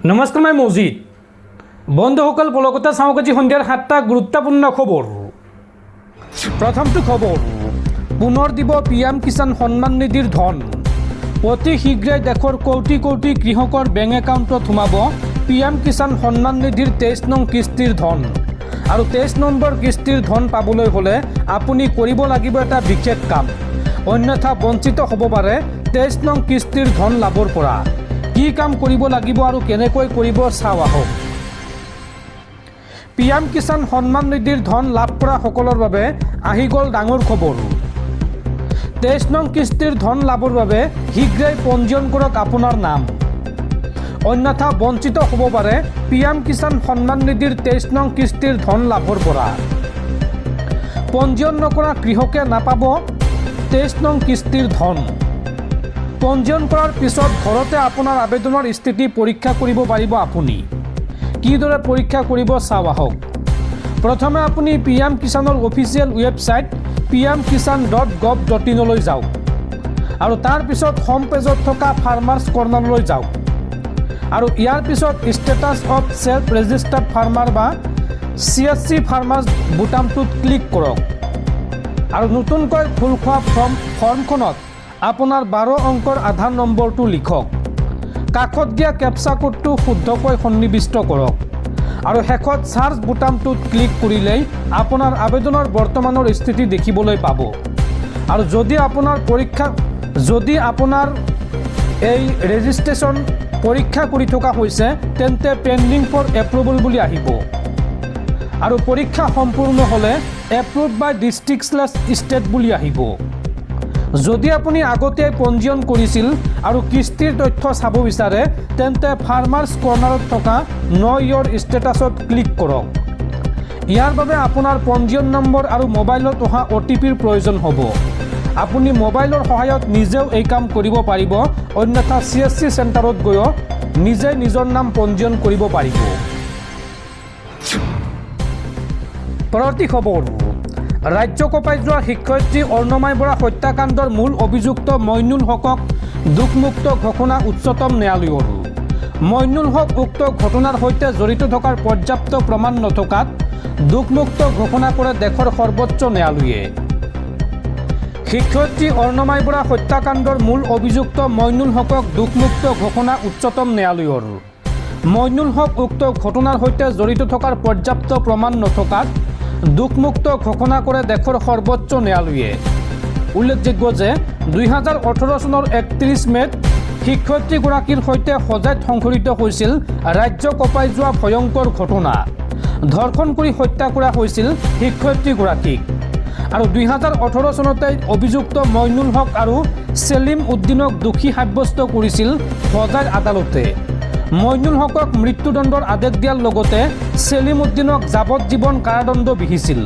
নমস্কাৰ, মই মজিদ। বন্ধুসকল, পলকতা চাওক আজি সন্ধিয়াৰ 7টা গুৰুত্বপূৰ্ণ খবৰ। প্ৰথমটো খবৰ, পুনৰ দিব PM কিষাণ সন্মান নিধিৰ ধন। অতি শীঘ্ৰে দেশৰ কোটি কোটি কৃষকৰ বেংক একাউণ্টত সোমাব PM কিষাণ সন্মান নিধিৰ 23 নং কিস্তিৰ ধন। আৰু 23 নম্বৰ কিস্তিৰ ধন পাবলৈ হ'লে আপুনি কৰিব লাগিব এটা বিশেষ কাম, অন্যথা বঞ্চিত হ'ব পাৰে 23 নং কিস্তিৰ ধন লাভৰ পৰা। কি কাম কৰিব লাগিব আৰু কেনেকৈ কৰিব চাওঁ আহক। PM কিষাণ সন্মান নিধিৰ ধন লাভ কৰা সকলৰ বাবে আহি গ'ল ডাঙৰ খবৰ। 23 নং কিস্তিৰ ধন লাভৰ বাবে শীঘ্ৰেই পঞ্জীয়ন কৰক আপোনাৰ নাম, অন্যথা বঞ্চিত হ'ব পাৰে PM কিষাণ সন্মান নিধিৰ 23 নং কিস্তিৰ ধন লাভৰ পৰা। পঞ্জীয়ন নকৰা কৃষকে নাপাব 23 নং কিস্তিৰ ধন। পঞ্জীয়ন কৰাৰ পিছত ঘৰতে আপোনাৰ আবেদনৰ স্থিতি পৰীক্ষা কৰিব পাৰিব আপুনি। কিদৰে পৰীক্ষা কৰিব চাওঁ আহক। প্ৰথমে আপুনি PM কিষাণৰ অফিচিয়েল ৱেবছাইট pmkishan.gov.in লৈ যাওক আৰু তাৰ পিছত হোম পেজত থকা ফাৰ্মাৰ্ছ কৰ্ণাৰলৈ যাওক আৰু ইয়াৰ পিছত status of self registered farmer বা CSC ফাৰ্মাৰ্ছ বুটামটোত ক্লিক কৰক আৰু নতুনকৈ খোল খোৱা ফৰ্মখনত আপোনাৰ 12 অংকৰ আধাৰ নম্বৰটো লিখক। কাষত দিয়া কেপচা কোডটো শুদ্ধকৈ সন্নিৱিষ্ট কৰক আৰু শেষত চাৰ্চ বুটামটোত ক্লিক কৰিলেই আপোনাৰ আবেদনৰ বৰ্তমানৰ স্থিতি দেখিবলৈ পাব। আৰু যদি আপোনাৰ এই ৰেজিষ্ট্ৰেশ্যন পৰীক্ষা কৰি থকা হৈছে তেন্তে পেণ্ডিং ফৰ এপ্ৰুভেল বুলি আহিব আৰু পৰীক্ষা সম্পূৰ্ণ হ'লে এপ্ৰুভড বাই ডিষ্ট্ৰিক্ট/ষ্টেট বুলি আহিব। যদি আপুনি আগতেই পঞ্জীয়ন কৰিছিল আৰু কিস্তিৰ তথ্য চাব বিচাৰে তেন্তে ফাৰ্মাৰ্ছ কৰ্ণাৰত থকা নো ইয়ৰ ষ্টেটাছত ক্লিক কৰক। ইয়াৰ বাবে আপোনাৰ পঞ্জীয়ন নম্বৰ আৰু মোবাইলত অহা OTPৰ প্ৰয়োজন হ'ব। আপুনি মোবাইলৰ সহায়ত নিজেও এই কাম কৰিব পাৰিব, অন্যথা CSC চেণ্টাৰত গৈও নিজে নিজৰ নাম পঞ্জীয়ন কৰিব পাৰিব। পৰৱৰ্তী খবৰ, ৰাজ্য কঁপাই যোৱা শিক্ষয়িত্ৰী অৰ্ণমাই বৰা হত্যাকাণ্ডৰ মূল অভিযুক্ত মইনুল হকক দোষমুক্ত ঘোষণা উচ্চতম ন্যায়ালয়ৰ। মইনুল হক উক্ত ঘটনাৰ সৈতে জড়িত থকাৰ পৰ্যাপ্ত প্ৰমাণ নথকাত দোষমুক্ত ঘোষণা কৰে দেশৰ সৰ্বোচ্চ ন্যায়ালয়ে। শিক্ষয়িত্ৰী অৰ্ণমাই বৰা হত্যাকাণ্ডৰ মূল অভিযুক্ত মইনুল হকক দোষমুক্ত ঘোষণা উচ্চতম ন্যায়ালয়ৰ। মইনুল হক উক্ত ঘটনাৰ সৈতে জড়িত থকাৰ পৰ্যাপ্ত প্ৰমাণ নথকাত দোষমুক্ত ঘোষণা কৰে দেশৰ সৰ্বোচ্চ ন্যায়ালয়ে। উল্লেখযোগ্য যে 2018 চনৰ 31 মেত শিক্ষয়িত্ৰীগৰাকীৰ সৈতে সজাত সংঘটিত হৈছিল ৰাজ্য কঁপাই যোৱা ভয়ংকৰ ঘটনা। ধৰ্ষণ কৰি হত্যা কৰা হৈছিল শিক্ষয়িত্ৰীগৰাকীক আৰু 2018 চনতে অভিযুক্ত মইনুল হক আৰু চেলিম উদ্দিনক দোষী সাব্যস্ত কৰিছিল সজাত আদালতে। মইনুল হকক মৃত্যুদণ্ডৰ আদেশ দিয়াৰ লগতে চেলিম উদ্দিনক যাৱজ্জীৱন কাৰাদণ্ড বিহিছিল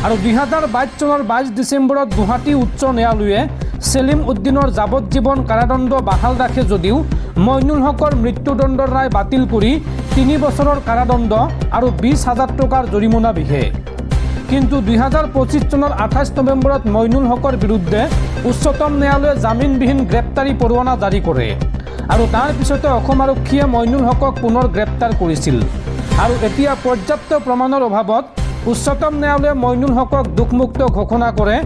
আৰু 2022 চনৰ 22 ডিচেম্বৰত গুৱাহাটী উচ্চ ন্যায়ালয়ে চেলিম উদ্দিনৰ যাৱজ্জীৱন কাৰাদণ্ড বাহাল ৰাখে যদিও মইনুল হকৰ মৃত্যুদণ্ডৰ ৰায় বাতিল কৰি 3 বছৰৰ কাৰাদণ্ড আৰু 20,000 টকাৰ জৰিমনা বিহে। কিন্তু 2025 চনৰ 28 নৱেম্বৰত মইনুল হকৰ বিৰুদ্ধে উচ্চতম ন্যায়ালয়ে জামিনবিহীন গ্ৰেপ্তাৰী পৰোৱানা জাৰি কৰে আৰু তাৰ পিছতে অসম আৰক্ষীয়ে মইনুল হকক পুনৰ গ্ৰেপ্তাৰ কৰিছিল আৰু এতিয়া পৰ্যাপ্ত প্ৰমাণৰ অভাৱত উচ্চতম ন্যায়ালয়ে মইনুল হকক দোষমুক্ত ঘোষণা কৰে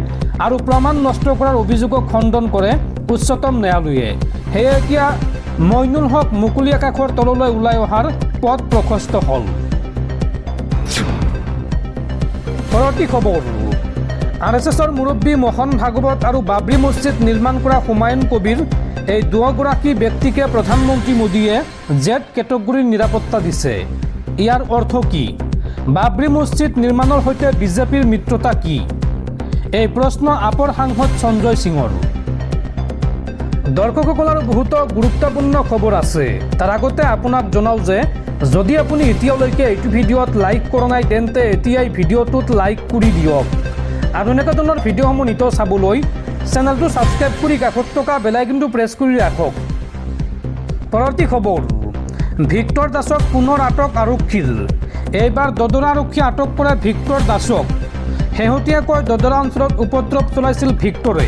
আৰু প্ৰমাণ নষ্ট কৰাৰ অভিযোগক খণ্ডন কৰে উচ্চতম ন্যায়ালয়ে। সেয়ে এতিয়া মইনুল হক মুকলি আকাশৰ তললৈ ওলাই অহাৰ পথ প্ৰশস্ত হ'ল। পৰৱৰ্তী খবৰ, RSSৰ মুৰব্বী মোহন ভাগৱত আৰু বাবৰি মছজিদ নিৰ্মাণ কৰা হুমায়ুন কবিৰ এই দুয়োগৰাকী ব্যক্তিকে প্ৰধানমন্ত্ৰী মোদীয়ে জেড কেটেগৰীৰ নিৰাপত্তা দিছে। ইয়াৰ অৰ্থ কি? বাবৰি মছজিদ নিৰ্মাণৰ সৈতে বিজেপিৰ মিত্ৰতা কি? এই প্ৰশ্ন আপৰ সাংসদ সঞ্জয় সিঙৰ। দৰ্শকসকলৰ বহুতো গুৰুত্বপূৰ্ণ খবৰ আছে। তাৰ আগতে আপোনাক জনাওঁ যে যদি আপুনি এতিয়ালৈকে এইটো ভিডিঅ'ত লাইক কৰা নাই তেন্তে এতিয়াই ভিডিঅ'টোত লাইক কৰি দিয়ক আৰু এনেকুৱা ধৰণৰ ভিডিঅ'সমূহ নিতৌ চাবলৈ চেনেলটো ছাবস্ক্ৰাইব কৰি কাষত থকা বেল আইকনটো প্ৰেছ কৰি ৰাখক। পৰৱৰ্তী খবৰ, ভিক্টৰ দাসক পুনৰ আটক আৰক্ষীৰ। এইবাৰ দদৰা আৰক্ষীয়ে আটক কৰে ভিক্টৰ দাসক। শেহতীয়াকৈ দদৰা অঞ্চলত উপদ্ৰৱ চলাইছিল ভিক্টৰে।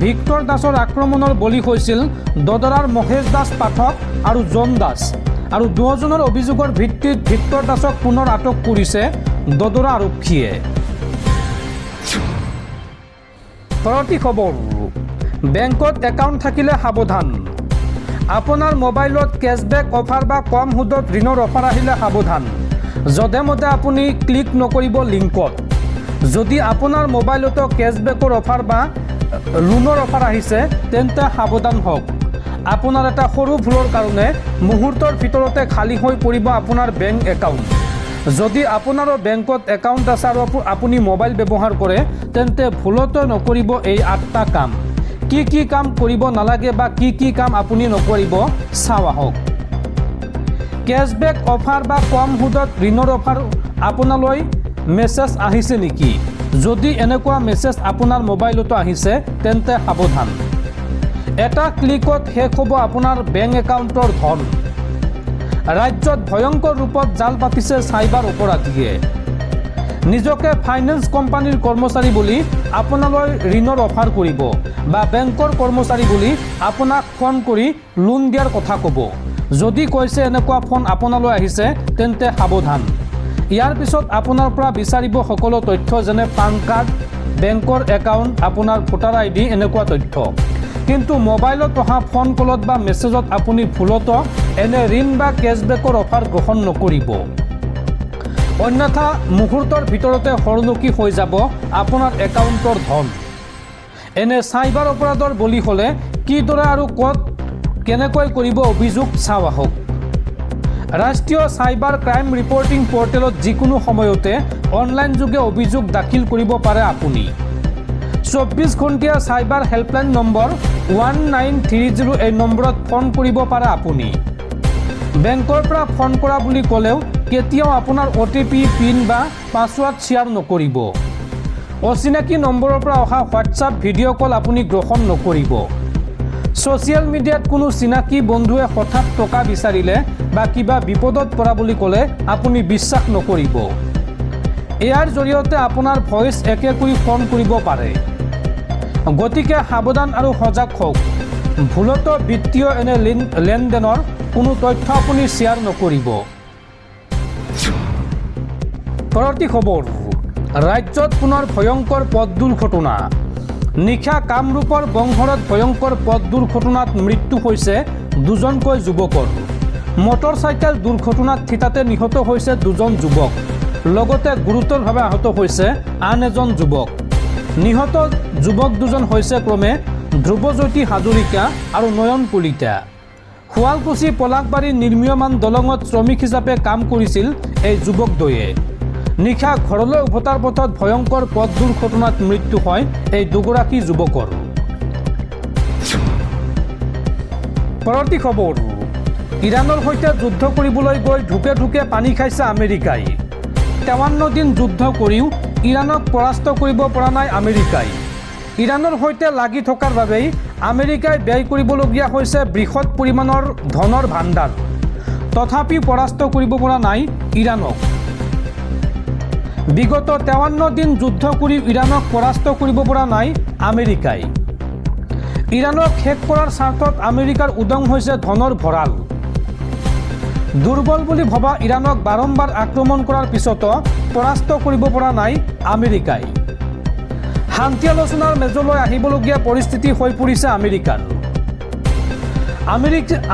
ভিক্টৰ দাসৰ আক্ৰমণৰ বলি হৈছিল দদৰাৰ মহেশ দাস পাঠক আৰু জন দাস আৰু 2জনৰ অভিযোগৰ ভিত্তিত ভিক্টৰ দাসক পুনৰ আটক কৰিছে দদৰা আৰক্ষীয়ে। পৰৱৰ্তী খবৰ, বেংকত একাউণ্ট থাকিলে সাৱধান। আপোনাৰ মোবাইলত কেছবেক অফাৰ বা কম সুদত ঋণৰ অফাৰ আহিলে সাৱধান। যধে মধে আপুনি ক্লিক নকৰিব লিংকত। যদি আপোনাৰ মোবাইলতো কেছবেকৰ অফাৰ বা লোনৰ অফাৰ আহিছে তেন্তে সাৱধান হওক। আপোনাৰ এটা সৰু ভুলৰ কাৰণে মুহূৰ্তৰ ভিতৰতে খালী হৈ পৰিব আপোনাৰ বেংক একাউণ্ট। যদি আপোনাৰো বেংকত একাউণ্ট আছে আৰু আপুনি মোবাইল ব্যৱহাৰ কৰে তেন্তে ভুলতো নকৰিব এই 8টা কাম। কি কাম কৰিব নালাগে বা কি কাম আপুনি নকৰিব চাওঁ আহক। কেছবেক অফাৰ বা কম সুদত ঋণৰ অফাৰ আপোনালৈ মেছেজ আহিছে নেকি? যদি এনেকুৱা মেছেজ আপোনাৰ মোবাইলতো আহিছে তেন্তে সাৱধান। এটা ক্লিকত শেষ হ'ব আপোনাৰ বেংক একাউণ্টৰ ধন। ৰাজ্যত ভয়ংকৰ ৰূপত জাল পাতিছে চাইবাৰ অপৰাধীয়ে। নিজকে ফাইনেন্স কোম্পানীৰ কৰ্মচাৰী বুলি আপোনালৈ ঋণৰ অফাৰ কৰিব বা বেংকৰ কৰ্মচাৰী বুলি আপোনাক ফোন কৰি লোন দিয়াৰ কথা ক'ব। যদি কৈছে এনেকুৱা ফোন আপোনালৈ আহিছে তেন্তে সাৱধান। ইয়াৰ পিছত আপোনাৰ পৰা বিচাৰিব সকলো তথ্য যেনে পান কাৰ্ড, বেংকৰ একাউণ্ট, আপোনাৰ ভোটাৰ ID এনেকুৱা তথ্য। কিন্তু মোবাইলত অহা ফোন কলত বা মেছেজত আপুনি ভুলতো এনে ঋণ বা কেছবেকৰ অফাৰ গ্ৰহণ নকৰিব। অন্যথা মুহূৰ্তৰ ভিতৰতে হৰলুকি হৈ যাব আপোনাৰ একাউণ্টৰ ধন। এনে চাইবাৰ অপৰাধৰ বলি হ'লে কিদৰে আৰু ক'ত কেনেকৈ কৰিব অভিযোগ চাওঁ আহক। ৰাষ্ট্ৰীয় চাইবাৰ ক্ৰাইম ৰিপৰ্টিং পৰ্টেলত যিকোনো সময়তে অনলাইন যোগে অভিযোগ দাখিল কৰিব পাৰে আপুনি। 24 ঘণ্টীয়া চাইবাৰ হেল্পলাইন নম্বৰ 1930 এই নম্বৰত ফোন কৰিব পাৰে আপুনি। বেংকৰ পৰা ফোন কৰা বুলি ক'লেও কেতিয়াও আপোনাৰ OTP, পিন বা পাছৱৰ্ড শ্বেয়াৰ নকৰিব। অচিনাকি নম্বৰৰ পৰা অহা হোৱাটছআপ ভিডিঅ' কল আপুনি গ্ৰহণ নকৰিব। ছ'চিয়েল মিডিয়াত কোনো চিনাকি বন্ধুৱে হঠাৎ টকা বিচাৰিলে বা কিবা বিপদত পৰা বুলি ক'লে আপুনি বিশ্বাস নকৰিব। ইয়াৰ জৰিয়তে আপোনাৰ ভইচ একে কৰি ফোন কৰিব পাৰে। গতিকে সাৱধান আৰু সজাগ হওক। ভুলতো বিত্তীয় এনে লেনদেনৰ কোনো তথ্য আপুনি শ্বেয়াৰ নকৰিব। পৰৱৰ্তী খবৰ, ৰাজ্যত পুনৰ ভয়ংকৰ পথ দুৰ্ঘটনা। নিশা কামৰূপৰ বংশৰত ভয়ংকৰ পথ দুৰ্ঘটনাত মৃত্যু হৈছে 2জনকৈ যুৱকৰ। মটৰচাইকেল দুৰ্ঘটনাত থিতাতে নিহত হৈছে 2জন যুৱক। লগতে গুৰুতৰভাৱে আহত হৈছে আন এজন যুৱক। নিহত যুৱক 2জন হৈছে ক্ৰমে ধ্ৰুৱজ্যোতি হাজৰিকা আৰু নয়ন কলিতা। শুৱালকুছি পলাশবাৰী নিৰ্মীয়মান দলঙত শ্ৰমিক হিচাপে কাম কৰিছিল এই যুৱকদ্বয়ে। নিশা ঘৰলৈ উভতাৰ পথত ভয়ংকৰ পথ দুৰ্ঘটনাত মৃত্যু হয় এই 2গৰাকী যুৱকৰ। পৰৱৰ্তী খবৰ, ইৰাণৰ সৈতে যুদ্ধ কৰিবলৈ গৈ ঢুকে ঢুকে পানী খাইছে আমেৰিকাই। 53 দিন যুদ্ধ কৰিও ইৰাণক পৰাস্ত কৰিব পৰা নাই আমেৰিকাই। ইৰাণৰ সৈতে লাগি থকাৰ বাবেই আমেৰিকাই ব্যয় কৰিবলগীয়া হৈছে বৃহৎ পৰিমাণৰ ধনৰ ভাণ্ডাৰ। তথাপি পৰাস্ত কৰিব পৰা নাই ইৰাণক। বিগত 53 দিন যুদ্ধ কৰি ইৰাণক পৰাস্ত কৰিব পৰা নাই আমেৰিকাই। ইৰাণক শেষ কৰাৰ স্বাৰ্থত আমেৰিকাৰ উদং হৈছে ধনৰ ভঁৰাল। দুৰ্বল বুলি ভবা ইৰাণক বাৰম্বাৰ আক্ৰমণ কৰাৰ পিছতো পৰাস্ত কৰিব পৰা নাই আমেৰিকাই। শান্তি আলোচনাৰ মেজলৈ আহিবলগীয়া পৰিস্থিতি হৈ পৰিছে আমেৰিকাৰ।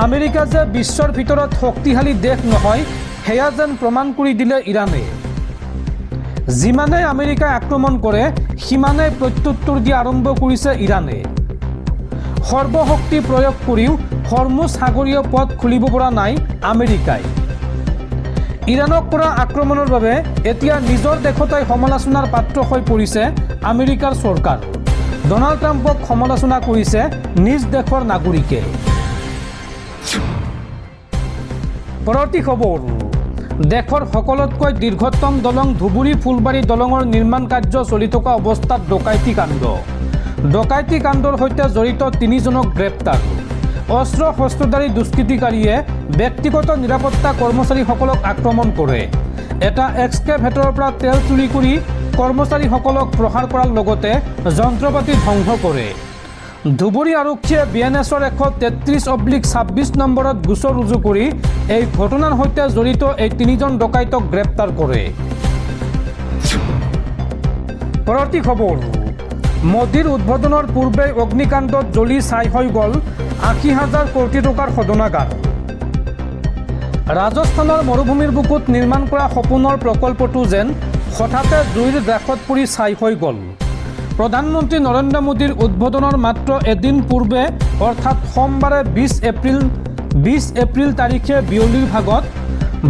আমেৰিকা যে বিশ্বৰ ভিতৰত শক্তিশালী দেশ নহয় সেয়া যেন প্ৰমাণ কৰি দিলে ইৰাণে। যিমানে আমেৰিকাই আক্ৰমণ কৰে সিমানেই প্ৰত্যুত্তৰ দিয়া আৰম্ভ কৰিছে ইৰাণে। সৰ্বশক্তি প্ৰয়োগ কৰিও হৰমুজ সাগৰীয় পথ খুলিব পৰা নাই আমেৰিকাই। ইৰাণক কৰা আক্ৰমণৰ বাবে এতিয়া নিজৰ দেশতেই সমালোচনাৰ পাত্ৰ হৈ পৰিছে আমেৰিকাৰ চৰকাৰ। ডনাল্ড ট্ৰাম্পক সমালোচনা কৰিছে নিজ দেশৰ নাগৰিকে। পৰৱৰ্তী খবৰ, দেশৰ সকলোতকৈ দীৰ্ঘতম দলং ধুবুৰী ফুলবাৰী দলঙৰ নিৰ্মাণ কাৰ্য চলি থকা অৱস্থাত ডকাইতি কাণ্ড। ডকাইতি কাণ্ডৰ সৈতে জড়িত 3জনক গ্ৰেপ্তাৰ। অস্ত্ৰ শস্ত্ৰধাৰী দুষ্কৃতিকাৰীয়ে ব্যক্তিগত নিৰাপত্তা কৰ্মচাৰীসকলক আক্ৰমণ কৰে। এটা এক্সকেভেটৰৰ পৰা তেল চুৰি কৰি কৰ্মচাৰীসকলক প্ৰহাৰ কৰাৰ লগতে যন্ত্ৰপাতি ধ্বংস কৰে। ধুবুৰী আৰক্ষীয়ে BNSৰ 133/26 নম্বৰত গোচৰ ৰুজু কৰি এই ঘটনাৰ সৈতে জড়িত এই 3জন ডকাইতক গ্ৰেপ্তাৰ কৰে। পৰৱৰ্তী খবৰ, মোদীৰ উদ্বোধনৰ পূৰ্বে অগ্নিকাণ্ডত জ্বলি ছাই হৈ গ'ল 80,000 কোটি টকাৰ শোধনাগাৰ। ৰাজস্থানৰ মৰুভূমিৰ বুকুত নিৰ্মাণ কৰা সপোনৰ প্ৰকল্পটো যেন হঠাতে জুইৰ দাহত পৰি ছাই হৈ গ'ল। প্ৰধানমন্ত্ৰী নৰেন্দ্ৰ মোদীৰ উদ্বোধনৰ মাত্ৰ এদিন পূৰ্বে অৰ্থাৎ সোমবাৰে 20 এপ্ৰিল তাৰিখে বিয়লিৰ ভাগত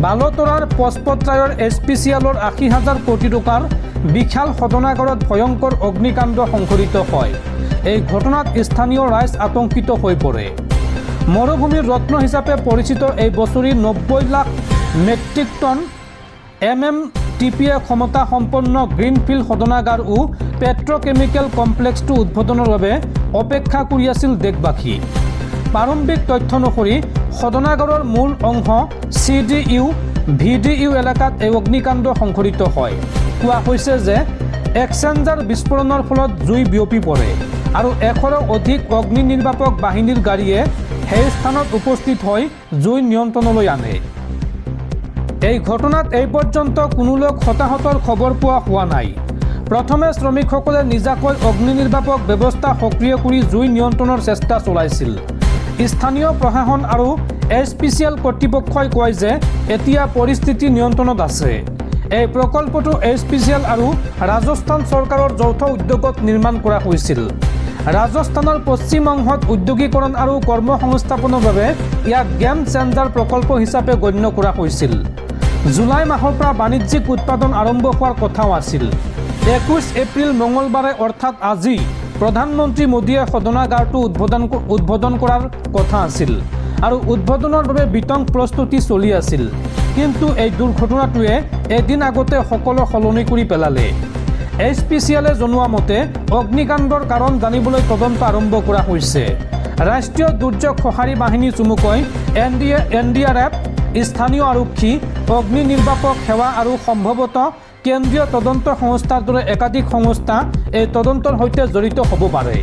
বালতৰাৰ পচপত্ৰায়ৰ SPCLৰ 80,000 কোটি টকাৰ বিশাল শোধনাগাৰত ভয়ংকৰ অগ্নিকাণ্ড সংঘটিত হয়। এই ঘটনাত স্থানীয় ৰাইজ আতংকিত হৈ পৰে। মৰুভূমিৰ ৰত্ন হিচাপে পৰিচিত এই বছৰি 90 লাখ মেট্ৰিক টন MMTPA ক্ষমতা সম্পন্ন গ্ৰীণফিল্ড শোধনাগাৰ ও পেট্ৰকেমিকেল কমপ্লেক্সটো উদ্বোধনৰ বাবে অপেক্ষা কৰি আছিল দেশবাসী। প্ৰাৰম্ভিক তথ্য অনুসৰি শোধনাগাৰৰ মূল অংশ CDU VDU এলেকাত এই অগ্নিকাণ্ড সংঘটিত হয়। কোৱা হৈছে যে এক্সচেঞ্জাৰ বিস্ফোৰণৰ ফলত জুই বিয়পি পৰে আৰু 100ৰো অধিক অগ্নি নিৰ্বাপক বাহিনীৰ গাড়ীয়ে সেই স্থানত উপস্থিত হৈ জুই নিয়ন্ত্ৰণলৈ আনে। এই ঘটনাত এই পৰ্যন্ত কোনো লোক হতাহতৰ খবৰ পোৱা হোৱা নাই। প্ৰথমে শ্ৰমিকসকলে নিজাকৈ অগ্নি নিৰ্বাপক ব্যৱস্থা সক্ৰিয় কৰি জুই নিয়ন্ত্ৰণৰ চেষ্টা চলাইছিল। স্থানীয় প্ৰশাসন আৰু SPCL কৰ্তৃপক্ষই কয় যে এতিয়া পৰিস্থিতি নিয়ন্ত্ৰণত আছে। এই প্ৰকল্পটো SPCL আৰু ৰাজস্থান চৰকাৰৰ যৌথ উদ্যোগত নিৰ্মাণ কৰা হৈছিল। ৰাজস্থানৰ পশ্চিম অংশত উদ্যোগীকৰণ আৰু কৰ্মসংস্থাপনৰ বাবে ইয়াক গেম চেঞ্জাৰ প্ৰকল্প হিচাপে গণ্য কৰা হৈছিল। জুলাই মাহৰ পৰা বাণিজ্যিক উৎপাদন আৰম্ভ হোৱাৰ কথাও আছিল। 21 এপ্ৰিল মঙলবাৰে অৰ্থাৎ আজি প্ৰধানমন্ত্ৰী মোদীয়ে শোধনাগাৰটো উদ্বোধন কৰাৰ কথা আছিল আৰু উদ্বোধনৰ বাবে বিতং প্ৰস্তুতি চলি আছিল। কিন্তু এই দুৰ্ঘটনাটোৱে এদিন আগতে সকলো সলনি কৰি পেলালে। SPCLে জনোৱা মতে অগ্নিকাণ্ডৰ কাৰণ জানিবলৈ তদন্ত আৰম্ভ কৰা হৈছে। ৰাষ্ট্ৰীয় দুৰ্যোগ সঁহাৰি বাহিনী চমুকৈ NDRF, স্থানীয় আৰক্ষী, অগ্নি নিৰ্বাপক সেৱা আৰু সম্ভৱতঃ কেন্দ্ৰীয় তদন্ত সংস্থাৰ দৰে একাধিক সংস্থা এই তদন্তৰ সৈতে জড়িত হ'ব পাৰে।